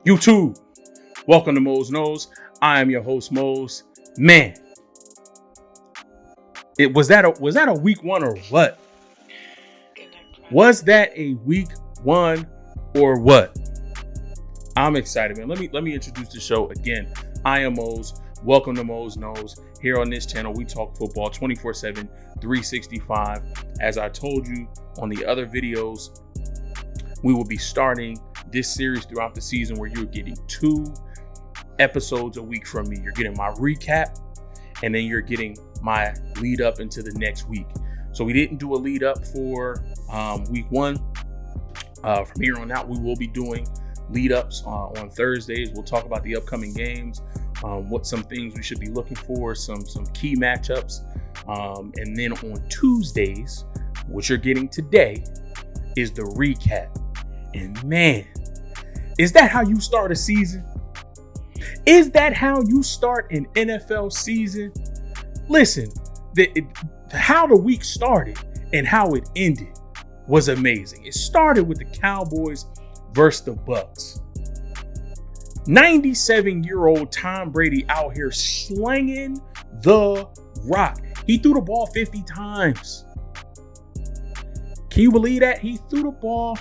YouTube, welcome to Mose Knows. I am your host, Mose. Man, was that a week one or what? Was that a week one or what? I'm excited, man. Let me introduce the show again. I am Mose. Welcome to Mose Knows. Here on this channel, we talk football 24/7, 365. As I told you on the other videos, we will be starting this series throughout the season where you're getting 2 episodes a week from me. You're getting my recap, and then you're getting my lead up into the next week. So we didn't do a lead up for week one. From here on out, we will be doing lead ups on Thursdays. We'll talk about the upcoming games, what some things we should be looking for, some key matchups. And then on Tuesdays, what you're getting today is the recap. And man, is that how you start a season? Is that how you start an NFL season? Listen, how the week started and how it ended was amazing. It started with the Cowboys versus the Bucks. 97-year-old Tom Brady out here slinging the rock. He threw the ball 50 times. Can you believe that? He threw the ball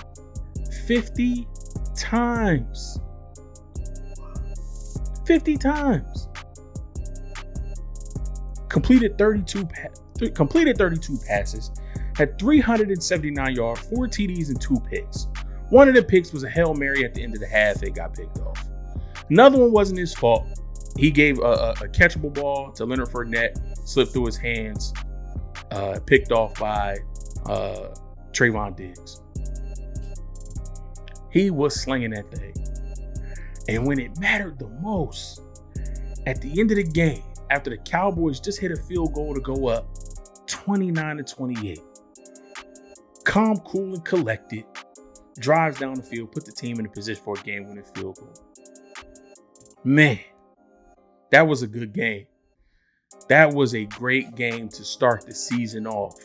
50 times. 50 times. Completed 32 passes, had 379 yards, 4 TDs, and 2 picks. One of the picks was a Hail Mary at the end of the half. It got picked off. Another one wasn't his fault. He gave a catchable ball to Leonard Fournette, slipped through his hands, picked off by Trayvon Diggs. He was slinging that thing. And when it mattered the most, at the end of the game, after the Cowboys just hit a field goal to go up 29-28, calm, cool, and collected, drives down the field, put the team in a position for a game-winning field goal. Man, that was a good game. That was a great game to start the season off.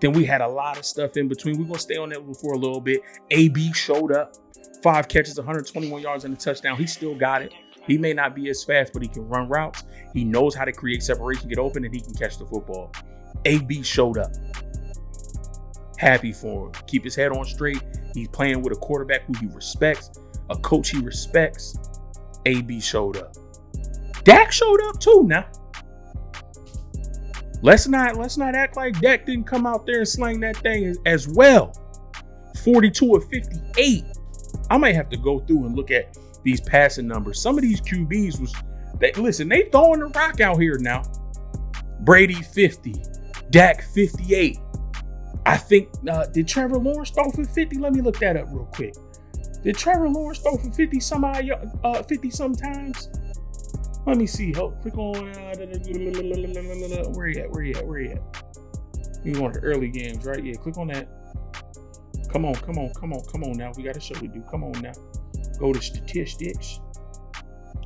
Then we had a lot of stuff in between. We're going to stay on that one for a little bit. AB showed up. 5 catches, 121 yards, and a touchdown. He still got it. He may not be as fast, but he can run routes. He knows how to create separation, get open, and he can catch the football. AB showed up. Happy for him. Keep his head on straight. He's playing with a quarterback who he respects, a coach he respects. AB showed up. Dak showed up too now. Let's not act like Dak didn't come out there and slang that thing as well. 42 of 58. I might have to go through and look at these passing numbers. Some of these QBs they throwing the rock out here now. Brady 50, Dak 58. I think did Trevor Lawrence throw for 50? Let me look that up real quick. Did Trevor Lawrence throw for 50 sometimes? Let me see. Click on where you at? You want the early games, right? Yeah, click on that. Come on now. We got a show to do. Come on now. Go to statistics.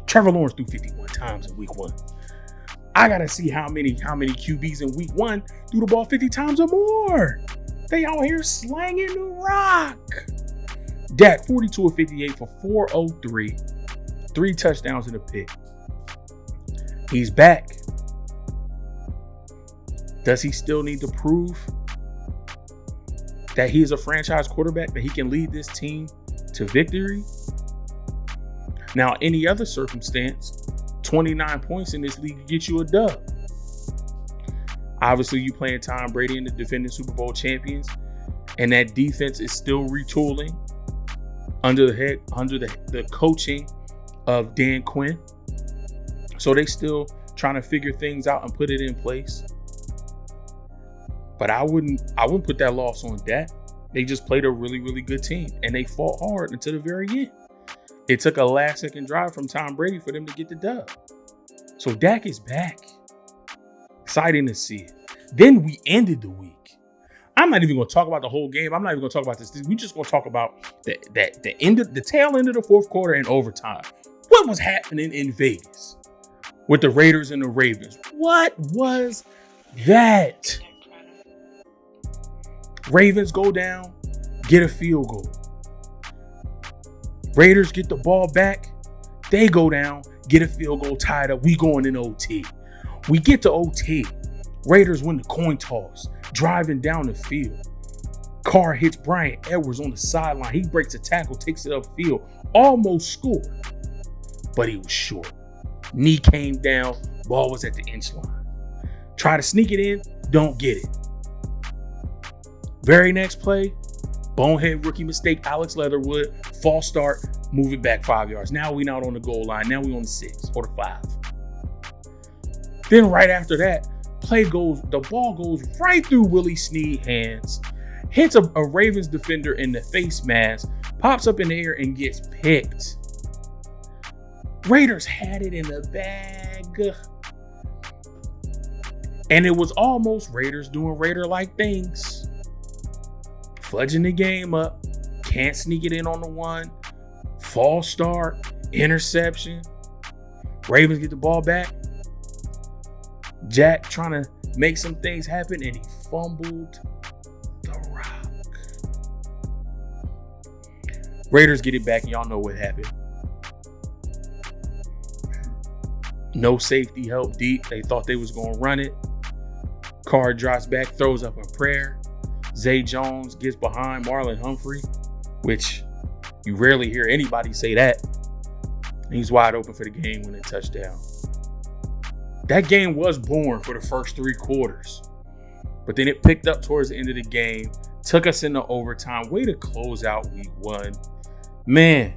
Trevor Lawrence threw 51 times in week 1. I got to see how many QBs in week 1 threw the ball 50 times or more. They out here slanging the rock. Dak 42 of 58 for 403. 3 touchdowns and a pick. He's back. Does he still need to prove that he is a franchise quarterback, that he can lead this team to victory? Now, any other circumstance, 29 points in this league will get you a dub. Obviously, you playing Tom Brady and the defending Super Bowl champions, and that defense is still retooling under the coaching of Dan Quinn. So they still trying to figure things out and put it in place. But I wouldn't put that loss on Dak. They just played a really, really good team, and they fought hard until the very end. It took a last-second drive from Tom Brady for them to get the dub. So Dak is back. Exciting to see it. Then we ended the week. I'm not even going to talk about the whole game. I'm not even going to talk about this. We're just going to talk about the tail end of the fourth quarter and overtime. What was happening in Vegas with the Raiders and the Ravens? What was that? Ravens go down, get a field goal. Raiders get the ball back. They go down, get a field goal, tied up. We going in OT. We get to OT. Raiders win the coin toss, driving down the field. Carr hits Brian Edwards on the sideline. He breaks a tackle, takes it upfield, almost scored, but he was short. Knee came down, ball was at the inch line. Try to sneak it in, don't get it. Very next play, bonehead rookie mistake, Alex Leatherwood, false start, move it back 5 yards. Now we not on the goal line. Now we on the 6 or the 5. Then right after that, the ball goes right through Willie Snead's hands, hits a Ravens defender in the face mask, pops up in the air and gets picked. Raiders had it in the bag. And it was almost Raiders doing Raider-like things. Fudging the game up. Can't sneak it in on the 1. False start. Interception. Ravens get the ball back. Jack trying to make some things happen, and he fumbled the rock. Raiders get it back, and y'all know what happened. No safety help deep. They thought they was going to run it. Carr drops back, throws up a prayer. Zay Jones gets behind Marlon Humphrey, which you rarely hear anybody say that. And he's wide open for the game-winning touchdown. That game was born for the first 3 quarters. But then it picked up towards the end of the game, took us into overtime. Way to close out week 1. Man,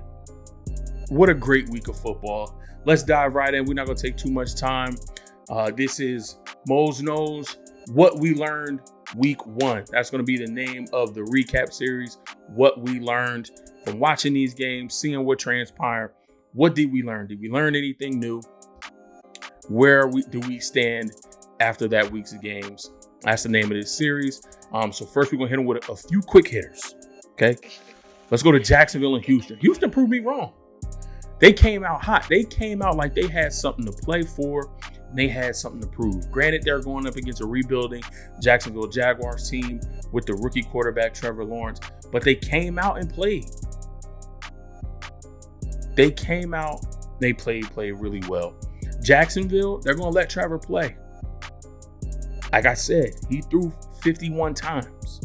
what a great week of football. Let's dive right in. We're not going to take too much time. This is Mose Knows What We Learned Week 1. That's going to be the name of the recap series. What we learned from watching these games, seeing what transpired. What did we learn? Did we learn anything new? Where do we stand after that week's games? That's the name of this series. So first we're going to hit them with a few quick hitters. Okay. Let's go to Jacksonville and Houston. Houston proved me wrong. They came out hot. They came out like they had something to play for. And they had something to prove. Granted, they're going up against a rebuilding Jacksonville Jaguars team with the rookie quarterback Trevor Lawrence. But they came out and played. They came out. They played really well. Jacksonville, they're going to let Trevor play. Like I said, he threw 51 times.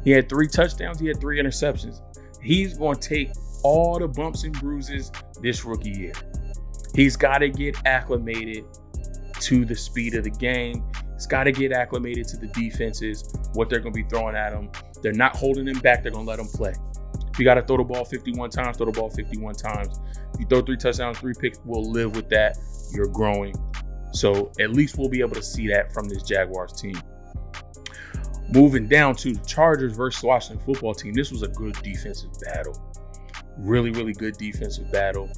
He had 3 touchdowns. He had 3 interceptions. He's going to take all the bumps and bruises this rookie year. He's got to get acclimated to the speed of the game. He's got to get acclimated to the defenses, what they're going to be throwing at him. They're not holding him back. They're going to let him play. If you got to throw the ball 51 times, throw the ball 51 times. If you throw 3 touchdowns, 3 picks, we'll live with that. You're growing. So at least we'll be able to see that from this Jaguars team. Moving down to the Chargers versus Washington football team. This was a good defensive battle. Really, really good defensive battle.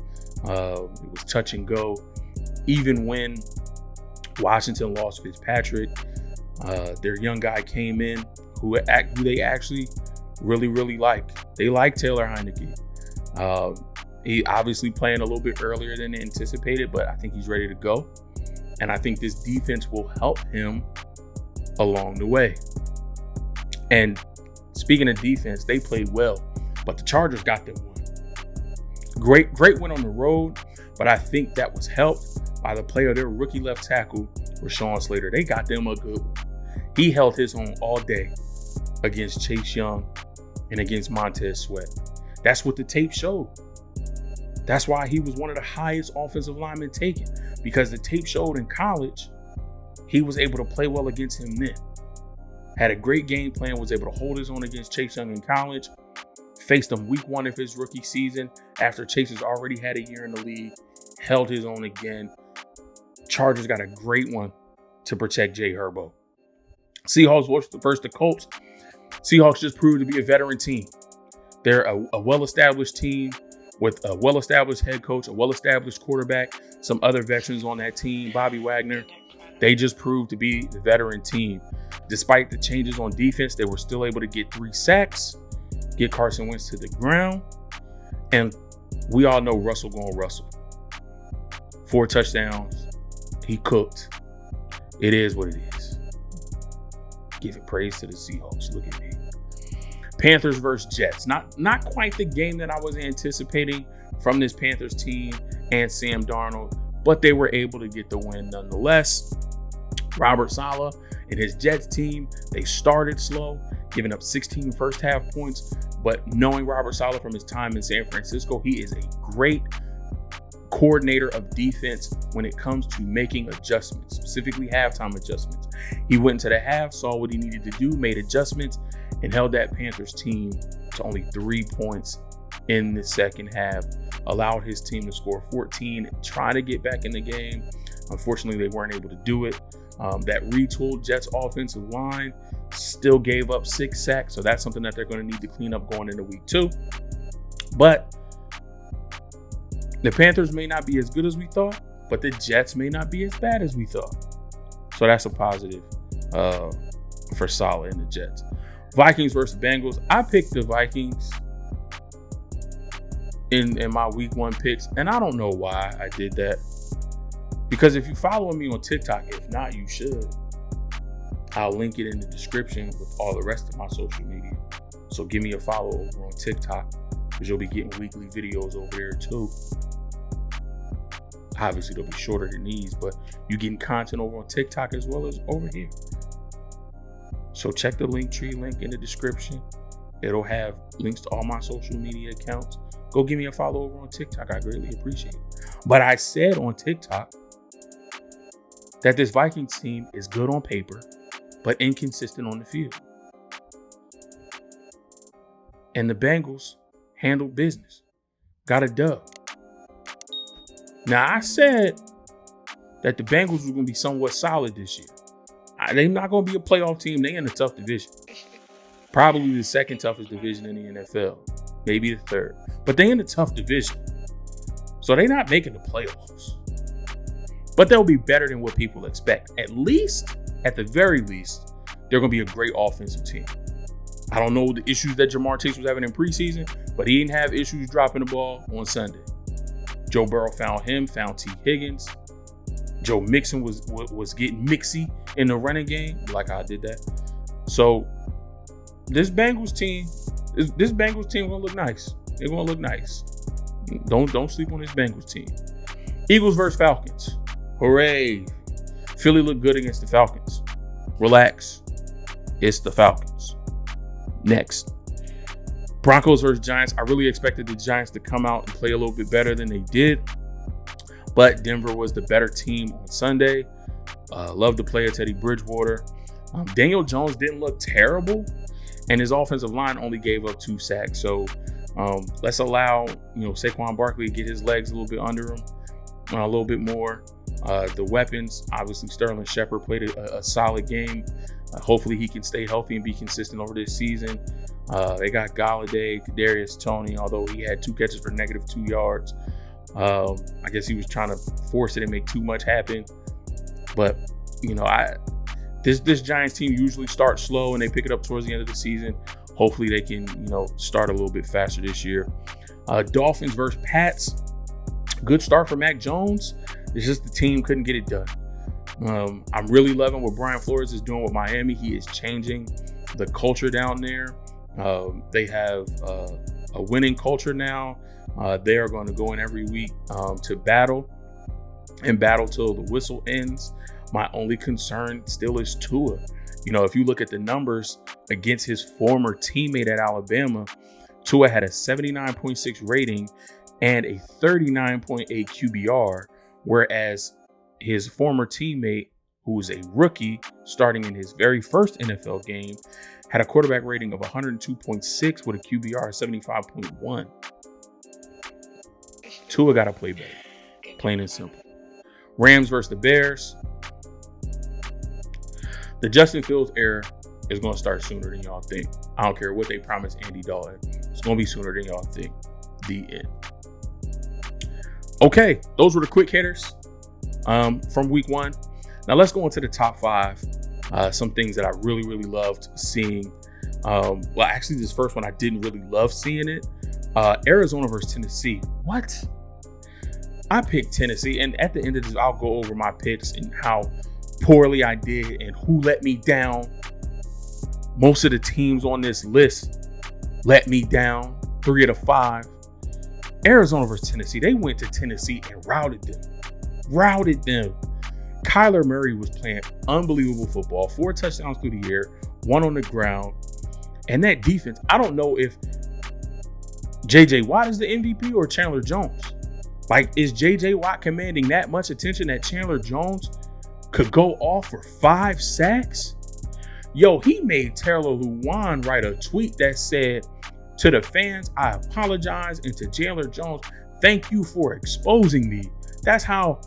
It was touch and go. Even when Washington lost Fitzpatrick, their young guy came in who they actually really, really like. They like Taylor Heineke. He obviously playing a little bit earlier than anticipated, but I think he's ready to go. And I think this defense will help him along the way. And speaking of defense, they played well, but the Chargers got them one. Great win on the road, but I think that was helped by the play of their rookie left tackle, Rashawn Slater. They got them a good one. He held his own all day against Chase Young and against Montez Sweat. That's what the tape showed. That's why he was one of the highest offensive linemen taken, because the tape showed in college he was able to play well against him then. Had a great game plan, was able to hold his own against Chase Young in college, faced him week 1 of his rookie season after Chase has already had a year in the league, held his own again. Chargers got a great one to protect Jay Herbo. Seahawks versus the Colts. Seahawks just proved to be a veteran team. They're a well-established team with a well-established head coach, a well-established quarterback, some other veterans on that team, Bobby Wagner. They just proved to be the veteran team. Despite the changes on defense, they were still able to get 3 sacks, get Carson Wentz to the ground, and we all know Russell gonna Russell. 4 touchdowns. He cooked. It is what it is. Give it praise to the Seahawks. Look at me. Panthers versus Jets. Not quite the game that I was anticipating from this Panthers team and Sam Darnold, but they were able to get the win nonetheless. Robert Saleh and his Jets team, they started slow, giving up 16 first half points, but knowing Robert Saleh from his time in San Francisco, he is a great coordinator of defense when it comes to making adjustments, specifically halftime adjustments. He went into the half, saw what he needed to do, made adjustments, and held that Panthers team to only 3 points in the second half, allowed his team to score 14 and try to get back in the game. Unfortunately, they weren't able to do it. That retooled Jets offensive line still gave up 6 sacks, so that's something that they're going to need to clean up going into week 2. But the Panthers may not be as good as we thought, but the Jets may not be as bad as we thought. So that's a positive for Saleh and the Jets. Vikings versus Bengals. I picked the Vikings in my week 1 picks, and I don't know why I did that. Because if you follow me on TikTok, if not, you should. I'll link it in the description with all the rest of my social media. So give me a follow over on TikTok, because you'll be getting weekly videos over there too. Obviously, they'll be shorter than these, but you're getting content over on TikTok as well as over here. So check the Linktree link in the description. It'll have links to all my social media accounts. Go give me a follow over on TikTok. I greatly appreciate it. But I said on TikTok that this Vikings team is good on paper, but inconsistent on the field. And the Bengals handled business. Got a dub. Now, I said that the Bengals were going to be somewhat solid this year. They're not going to be a playoff team. They're in a tough division. Probably the second toughest division in the NFL. Maybe the third. But they're in a tough division. So they're not making the playoffs. But they'll be better than what people expect. At the very least, they're going to be a great offensive team. I don't know the issues that Jamar Chase was having in preseason, but he didn't have issues dropping the ball on Sunday. Joe Burrow found T. Higgins. Joe Mixon was getting mixy in the running game, like I did that. So this Bengals team gonna look nice. They're gonna look nice. Don't sleep on this Bengals team. Eagles versus Falcons. Hooray! Philly looked good against the Falcons. Relax. It's the Falcons. Next. Broncos versus Giants. I really expected the Giants to come out and play a little bit better than they did. But Denver was the better team on Sunday. Love the player Teddy Bridgewater. Daniel Jones didn't look terrible. And his offensive line only gave up 2 sacks. So let's allow Saquon Barkley to get his legs a little bit under him. A little bit more. The weapons, obviously Sterling Shepard played a solid game. Hopefully he can stay healthy and be consistent over this season. They got Galladay, Kadarius Toney, although he had 2 catches for -2 yards. I guess he was trying to force it and make too much happen. But, this Giants team usually starts slow and they pick it up towards the end of the season. Hopefully they can, start a little bit faster this year. Dolphins versus Pats. Good start for Mac Jones. It's just the team couldn't get it done. I'm really loving what Brian Flores is doing with Miami. He is changing the culture down there. They have a winning culture now. They are going to go in every week to battle till the whistle ends. My only concern still is Tua. If you look at the numbers against his former teammate at Alabama, Tua had a 79.6 rating and a 39.8 QBR, whereas his former teammate, who was a rookie starting in his very first NFL game, had a quarterback rating of 102.6 with a QBR of 75.1. Tua got to play better, plain and simple. Rams versus the Bears. The Justin Fields era is going to start sooner than y'all think. I don't care what they promised Andy Dalton. It's going to be sooner than y'all think. The end. Okay, those were the quick hitters from week 1. Now let's go into the top 5. Some things that I really, really loved seeing. Actually, this first one I didn't really love seeing it. Arizona versus Tennessee. What? I picked Tennessee, and at the end of this, I'll go over my picks and how poorly I did and who let me down. Most of the teams on this list let me down 3 of the 5. Arizona versus Tennessee, they went to Tennessee and routed them. Kyler Murray was playing unbelievable football, 4 touchdowns through the air, 1 on the ground. And that defense, I don't know if J.J. Watt is the MVP or Chandler Jones. Like, is J.J. Watt commanding that much attention that Chandler Jones could go off for 5 sacks? Yo, he made Taylor Lewan write a tweet that said, to the fans, I apologize. And to Chandler Jones, thank you for exposing me. That's how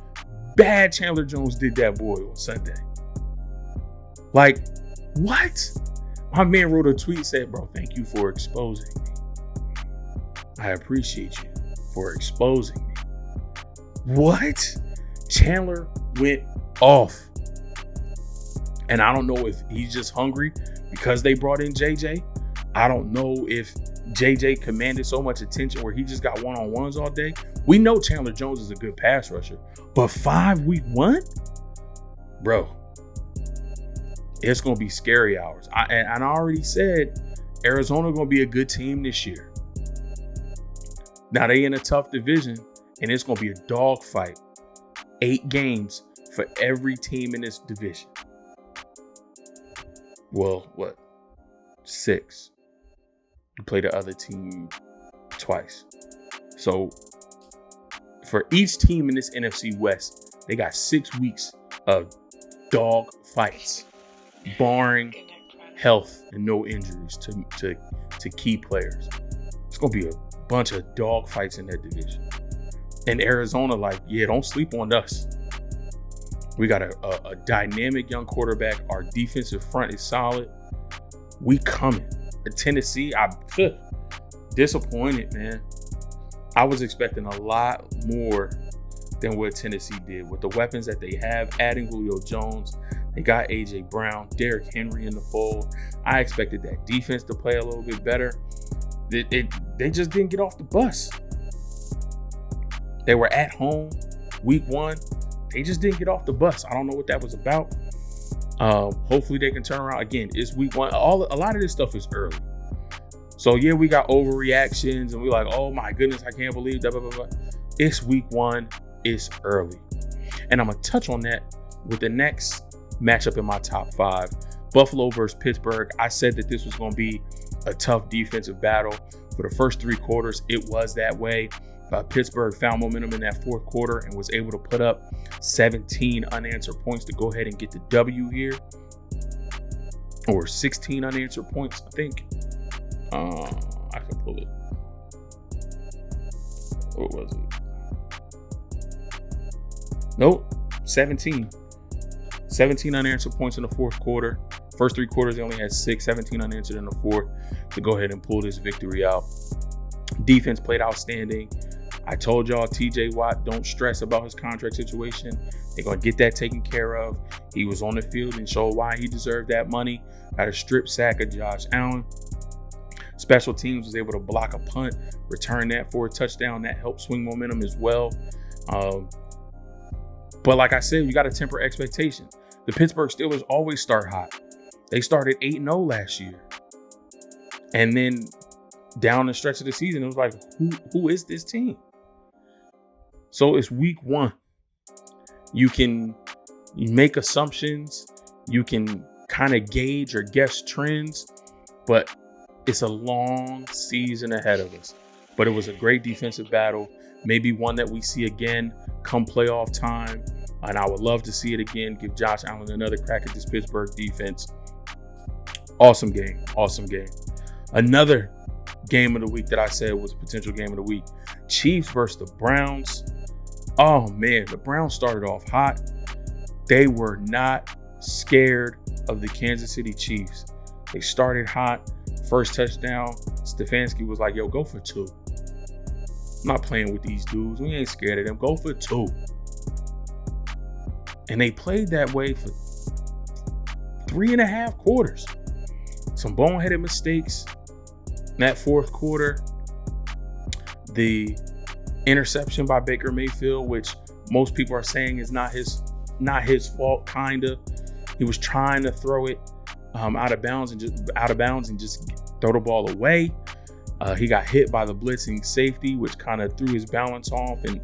bad Chandler Jones did that boy on Sunday. Like, what? My man wrote a tweet, said, bro, thank you for exposing me. I appreciate you for exposing me. What? Chandler went off. And I don't know if he's just hungry because they brought in JJ. I don't know if JJ commanded so much attention where he just got one-on-ones all day. We know Chandler Jones is a good pass rusher, but 5 week 1? Bro, it's going to be scary hours. And I already said Arizona going to be a good team this year. Now they in a tough division, and it's going to be a dogfight. 8 games for every team in this division. Well, what? 6. You play the other team twice. So for each team in this NFC West, they got 6 weeks of dog fights, barring health and no injuries to key players. It's going to be a bunch of dog fights in that division. And Arizona, like, yeah, don't sleep on us. We got a dynamic young quarterback. Our defensive front is solid. We coming. Tennessee, I'm disappointed, man. I was expecting a lot more than what Tennessee did. With the weapons that they have, adding Julio Jones, they got A.J. Brown, Derrick Henry in the fold. I expected that defense to play a little bit better. They just didn't get off the bus. They were at home week 1. They just didn't get off the bus. I don't know what that was about. Hopefully they can turn around. Again, it's week 1. A lot of this stuff is early. So yeah, we got overreactions and we're like, oh my goodness, I can't believe that. Blah, blah, blah. It's week 1. It's early. And I'm going to touch on that with the next matchup in my top 5. Buffalo versus Pittsburgh. I said that this was going to be a tough defensive battle. For the first 3 quarters, it was that way. Pittsburgh found momentum in that 4th quarter and was able to put up 17 unanswered points to go ahead and get the W here. Or 16 unanswered points, I think. I can pull it. What was it? Nope, 17. 17 unanswered points in the 4th quarter. First 3 quarters, they only had 17 unanswered in the 4th to go ahead and pull this victory out. Defense played outstanding. I told y'all, TJ Watt, don't stress about his contract situation. They're going to get that taken care of. He was on the field and showed why he deserved that money. Got a strip sack of Josh Allen. Special teams was able to block a punt, return that for a touchdown. That helped swing momentum as well. But like I said, you got to temper expectations. The Pittsburgh Steelers always start hot. They started 8-0 last year. And then down the stretch of the season, it was like, who is this team? So it's week 1. You make assumptions. You can kind of gauge or guess trends, but it's a long season ahead of us. But it was a great defensive battle. Maybe one that we see again come playoff time. And I would love to see it again. Give Josh Allen another crack at this Pittsburgh defense. Awesome game. Awesome game. Another game of the week that I said was potential game of the week. Chiefs versus the Browns. Oh man, the Browns started off hot. They were not scared of the Kansas City Chiefs. They started hot. First touchdown, Stefanski was like, yo, go for 2. I'm not playing with these dudes. We ain't scared of them. Go for 2. And they played that way for 3.5 quarters. Some boneheaded mistakes in that 4th quarter. The interception by Baker Mayfield, which most people are saying is not his fault, kinda. He was trying to throw it out of bounds and just throw the ball away. He got hit by the blitzing safety, which kind of threw his balance off, and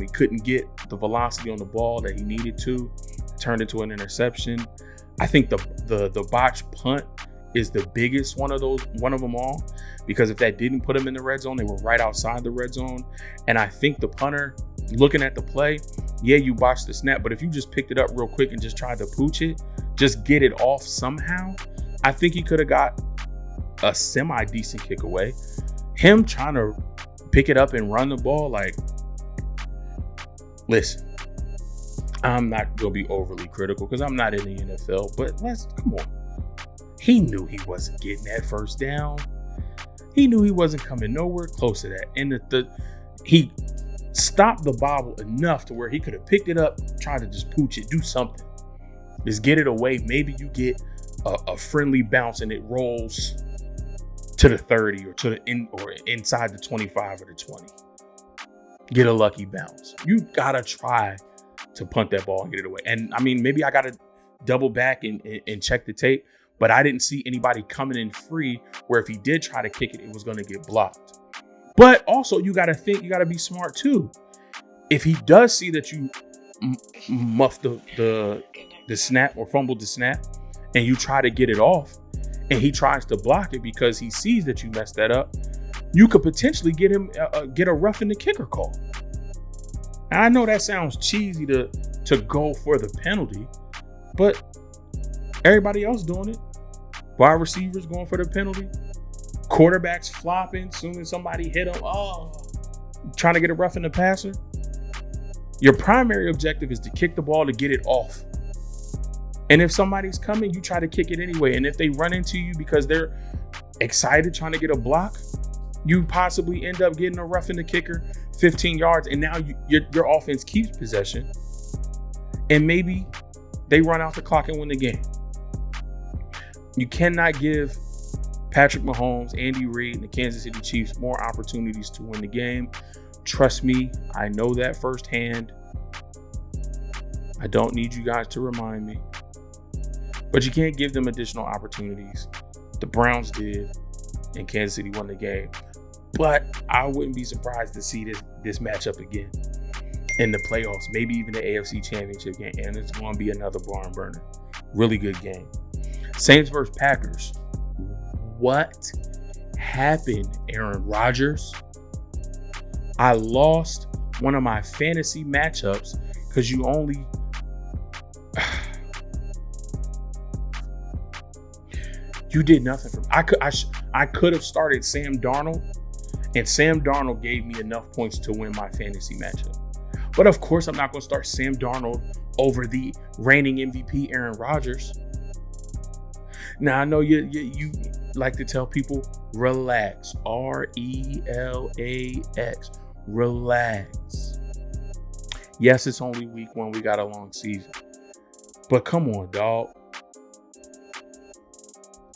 he couldn't get the velocity on the ball that he needed to. Turned into an interception. I think the botched punt is the biggest one of them all, because if that didn't put them in the red zone, they were right outside the red zone. And I think the punter, looking at the play, yeah, you botched the snap, but if you just picked it up real quick and just tried to pooch it, just get it off somehow, I think he could have got a semi-decent kick away. Him trying to pick it up and run the ball, like, listen, I'm not going to be overly critical because I'm not in the NFL, but come on. He knew he wasn't getting that first down. He knew he wasn't coming nowhere close to that. And he stopped the bobble enough to where he could have picked it up, tried to just pooch it, do something. Just get it away. Maybe you get a friendly bounce and it rolls to the 30 or inside the 25 or the 20. Get a lucky bounce. You gotta try to punt that ball and get it away. And I mean, maybe I gotta double back and check the tape, but I didn't see anybody coming in free where if he did try to kick it, it was gonna get blocked. But also, you gotta be smart too. If he does see that you muffed the snap or fumbled the snap, and you try to get it off, and he tries to block it because he sees that you messed that up, you could potentially get a roughing the kicker call. And I know that sounds cheesy to go for the penalty, but everybody else doing it. Wide receivers going for the penalty. Quarterbacks flopping soon as somebody hit them. Trying to get a roughing the passer. Your primary objective is to kick the ball to get it off. And if somebody's coming, you try to kick it anyway. And if they run into you because they're excited trying to get a block, you possibly end up getting a roughing the kicker 15 yards. And now your offense keeps possession. And maybe they run out the clock and win the game. You cannot give Patrick Mahomes, Andy Reid, and the Kansas City Chiefs more opportunities to win the game. Trust me, I know that firsthand. I don't need you guys to remind me. But you can't give them additional opportunities. The Browns did, and Kansas City won the game. But I wouldn't be surprised to see this matchup again in the playoffs, maybe even the AFC Championship game, and it's going to be another barn burner. Really good game. Saints versus Packers. What happened, Aaron Rodgers? I lost one of my fantasy matchups because you only... You did nothing for me. I could have started Sam Darnold, and Sam Darnold gave me enough points to win my fantasy matchup. But of course, I'm not going to start Sam Darnold over the reigning MVP Aaron Rodgers. Now, I know you like to tell people, relax. RELAX. Relax. Yes, it's only week 1. We got a long season. But come on, dog.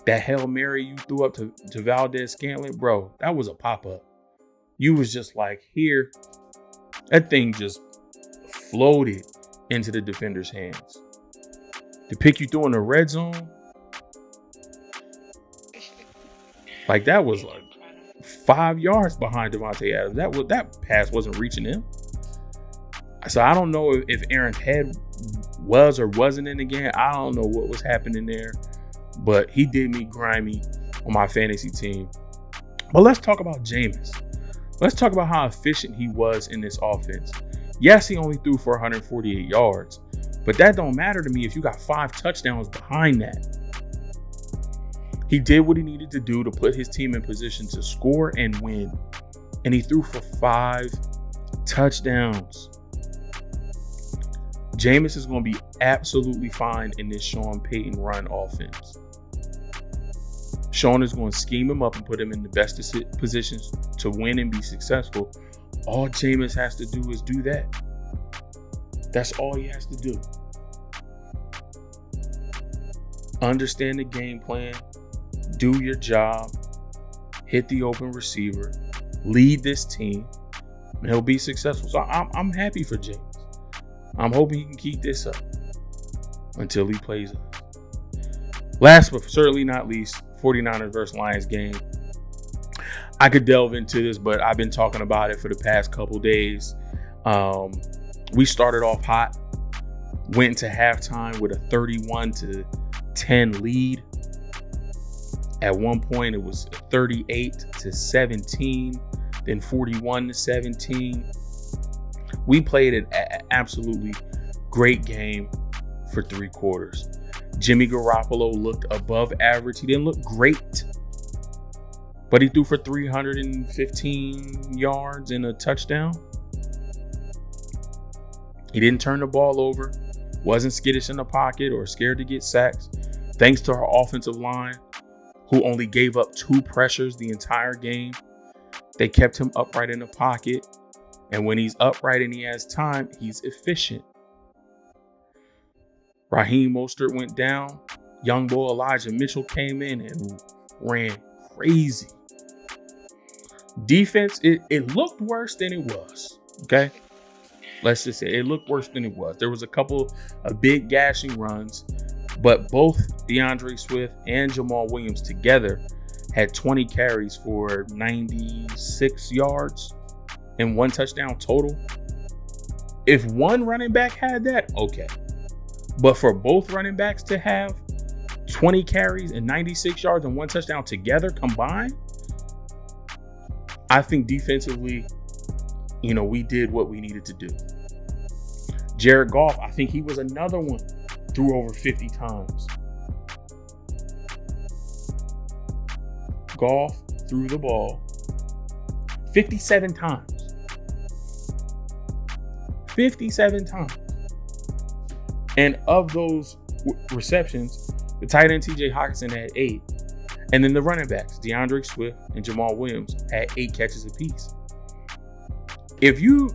That Hail Mary you threw up to Valdez-Scantling, bro, that was a pop-up. You was just like, here. That thing just floated into the defender's hands. The pick you threw in the red zone, like that was like 5 yards behind Devontae Adams. That pass wasn't reaching him. So I don't know if Aaron's head was or wasn't in the game. I don't know what was happening there, but he did me grimy on my fantasy team. But let's talk about Jameis. Let's talk about how efficient he was in this offense. Yes, he only threw for 148 yards, but that don't matter to me if you got 5 touchdowns behind that. He did what he needed to do to put his team in position to score and win. And he threw for 5 touchdowns. Jameis is going to be absolutely fine in this Sean Payton run offense. Sean is going to scheme him up and put him in the best positions to win and be successful. All Jameis has to do is do that. That's all he has to do. Understand the game plan. Do your job. Hit the open receiver. Lead this team. And he'll be successful. So I'm happy for Jameis. I'm hoping he can keep this up until he plays us. Last but certainly not least, 49ers versus Lions game. I could delve into this, but I've been talking about it for the past couple days. We started off hot, went into halftime with a 31-10 lead. At one point, it was 38-17, then 41-17. We played an absolutely great game for 3 quarters. Jimmy Garoppolo looked above average. He didn't look great, but he threw for 315 yards and a touchdown. He didn't turn the ball over, wasn't skittish in the pocket or scared to get sacks, thanks to our offensive line, who only gave up 2 pressures the entire game. They kept him upright in the pocket, and when he's upright and he has time, he's efficient. Raheem Mostert went down. Young boy Elijah Mitchell came in and ran crazy. Defense, it looked worse than it was, okay? Let's just say it looked worse than it was. There was a couple of big gashing runs, but both DeAndre Swift and Jamal Williams together had 20 carries for 96 yards and 1 touchdown total. If one running back had that, okay. But for both running backs to have 20 carries and 96 yards and 1 touchdown together combined, I think defensively, we did what we needed to do. Jared Goff, I think he was another one, threw over 50 times. Goff threw the ball 57 times. 57 times. And of those receptions, the tight end TJ Hockenson had 8. And then the running backs, DeAndre Swift and Jamal Williams, had 8 catches apiece. If you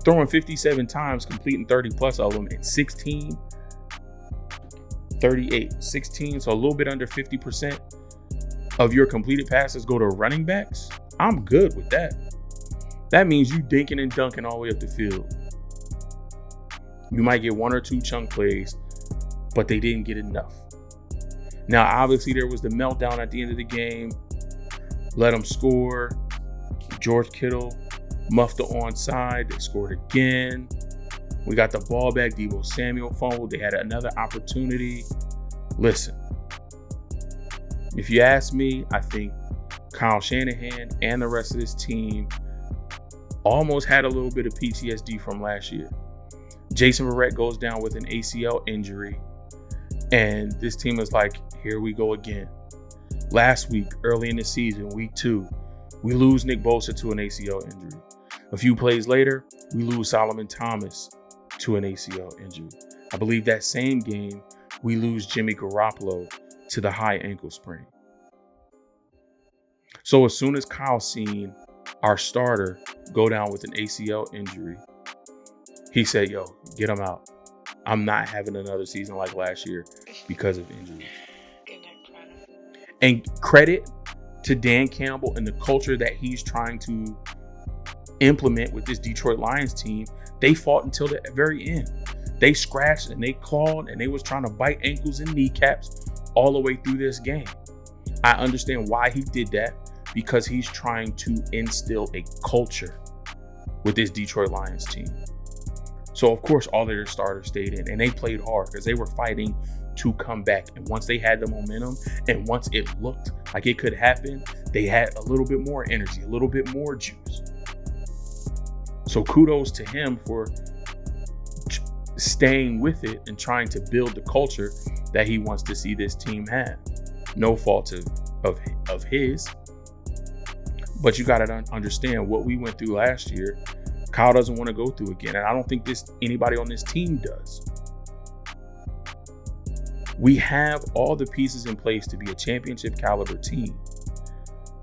throwing 57 times, completing 30 plus of them, and 16, 38, 16, so a little bit under 50% of your completed passes go to running backs, I'm good with that. That means you dinking and dunking all the way up the field. You might get 1 or 2 chunk plays, but they didn't get enough. Now, obviously, there was the meltdown at the end of the game. Let them score. George Kittle muffed the onside. They scored again. We got the ball back. Deebo Samuel fumbled. They had another opportunity. Listen, if you ask me, I think Kyle Shanahan and the rest of this team almost had a little bit of PTSD from last year. Jason Verrett goes down with an ACL injury, and this team is like, here we go again. Last week, early in the season, week 2, we lose Nick Bosa to an ACL injury. A few plays later, we lose Solomon Thomas to an ACL injury. I believe that same game, we lose Jimmy Garoppolo to the high ankle sprain. So as soon as Kyle seen our starter go down with an ACL injury, he said, yo, get him out. I'm not having another season like last year because of injuries. And credit to Dan Campbell and the culture that he's trying to implement with this Detroit Lions team. They fought until the very end. They scratched and they clawed and they was trying to bite ankles and kneecaps all the way through this game. I understand why he did that, because he's trying to instill a culture with this Detroit Lions team. So, of course, all of their starters stayed in, and they played hard because they were fighting to come back. And once they had the momentum, and once it looked like it could happen, they had a little bit more energy, a little bit more juice. So kudos to him for staying with it and trying to build the culture that he wants to see this team have. No fault of his. But you got to understand what we went through last year. Kyle doesn't want to go through again. And I don't think anybody on this team does. We have all the pieces in place to be a championship caliber team.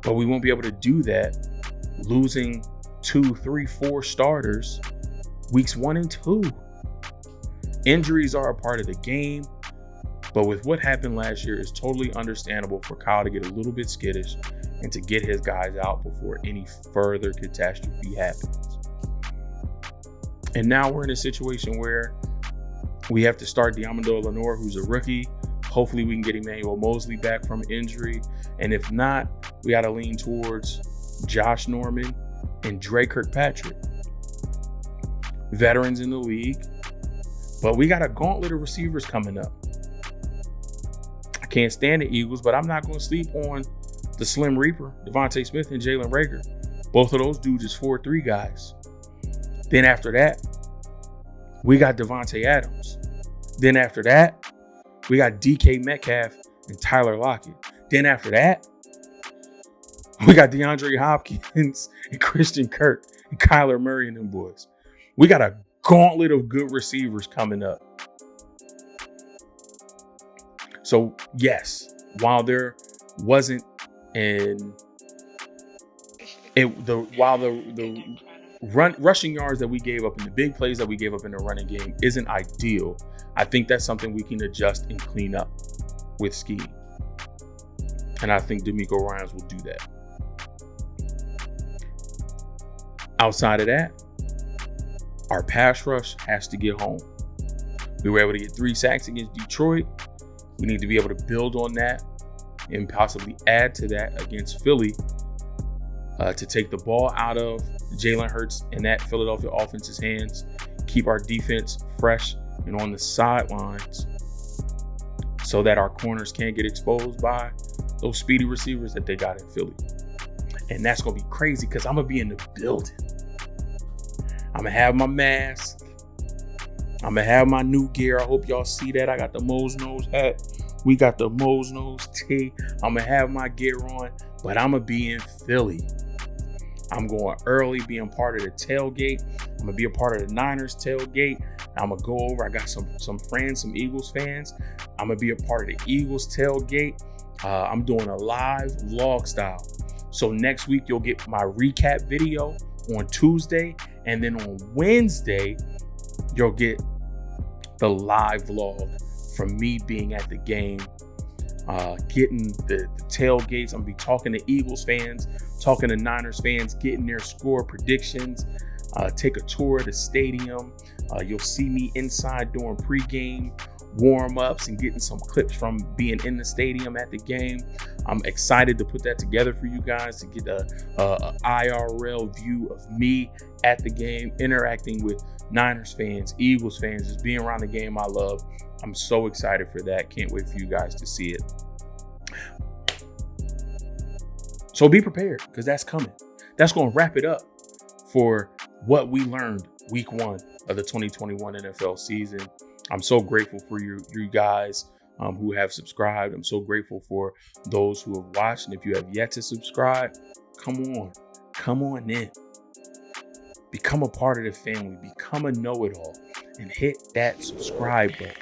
But we won't be able to do that losing 2, 3, 4 starters weeks 1 and 2. Injuries are a part of the game. But with what happened last year, it's totally understandable for Kyle to get a little bit skittish and to get his guys out before any further catastrophe happens. And now we're in a situation where we have to start Diamando Lenore, who's a rookie. Hopefully we can get Emmanuel Mosley back from injury. And if not, we got to lean towards Josh Norman and Dre Kirkpatrick. Veterans in the league. But we got a gauntlet of receivers coming up. I can't stand the Eagles, but I'm not going to sleep on the Slim Reaper, Devontae Smith and Jalen Reagor. Both of those dudes is 4-3 guys. Then after that, we got Devontae Adams. Then after that, we got DK Metcalf and Tyler Lockett. Then after that, we got DeAndre Hopkins and Christian Kirk and Kyler Murray and them boys. We got a gauntlet of good receivers coming up. So yes, while there wasn't the rushing yards that we gave up and the big plays that we gave up in the running game isn't ideal, I think that's something we can adjust and clean up with scheme. And I think DeMeco Ryans will do that. Outside of that, our pass rush has to get home. We were able to get 3 sacks against Detroit. We need to be able to build on that and possibly add to that against Philly to take the ball out of Jalen Hurts and that Philadelphia offense's hands, keep our defense fresh and on the sidelines so that our corners can't get exposed by those speedy receivers that they got in Philly. And that's going to be crazy because I'm going to be in the building. I'm going to have my mask. I'm going to have my new gear. I hope y'all see that. I got the Mose Nose hat. We got the Mose Nose tee. I'm going to have my gear on, but I'm going to be in Philly. I'm going early, being part of the tailgate. I'm going to be a part of the Niners tailgate. I'm going to go over. I got some friends, some Eagles fans. I'm going to be a part of the Eagles tailgate. I'm doing a live vlog style. So next week, you'll get my recap video on Tuesday. And then on Wednesday, you'll get the live vlog from me being at the game, getting the tailgates. I'm going to be talking to Eagles fans, talking to Niners fans, getting their score predictions, take a tour of the stadium. You'll see me inside doing pregame warm-ups and getting some clips from being in the stadium at the game. I'm excited to put that together for you guys to get a IRL view of me at the game, interacting with Niners fans, Eagles fans, just being around the game I love. I'm so excited for that. Can't wait for you guys to see it. So be prepared because that's coming. That's going to wrap it up for what we learned week 1 of the 2021 NFL season. I'm so grateful for you guys who have subscribed. I'm so grateful for those who have watched. And if you have yet to subscribe, come on in. Become a part of the family. Become a know-it-all and hit that subscribe button.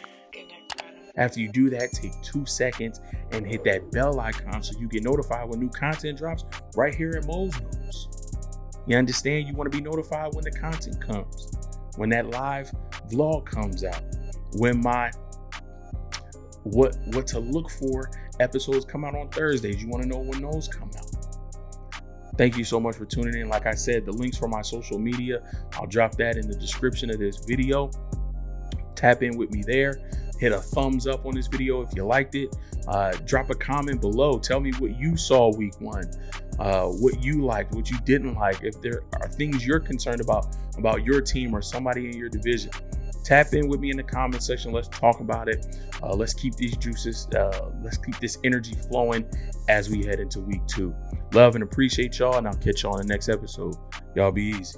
After you do that, take 2 seconds and hit that bell icon so you get notified when new content drops right here at Mose News. You understand? You want to be notified when the content comes, when that live vlog comes out, when my what to look for episodes come out on Thursdays. You want to know when those come out. Thank you so much for tuning in. Like I said, the links for my social media, I'll drop that in the description of this video. Tap in with me there. Hit a thumbs up on this video if you liked it. Drop a comment below. Tell me what you saw week 1, what you liked, what you didn't like. If there are things you're concerned about your team or somebody in your division, tap in with me in the comment section. Let's talk about it. Let's keep these juices, let's keep this energy flowing as we head into week 2. Love and appreciate y'all, and I'll catch y'all in the next episode. Y'all be easy.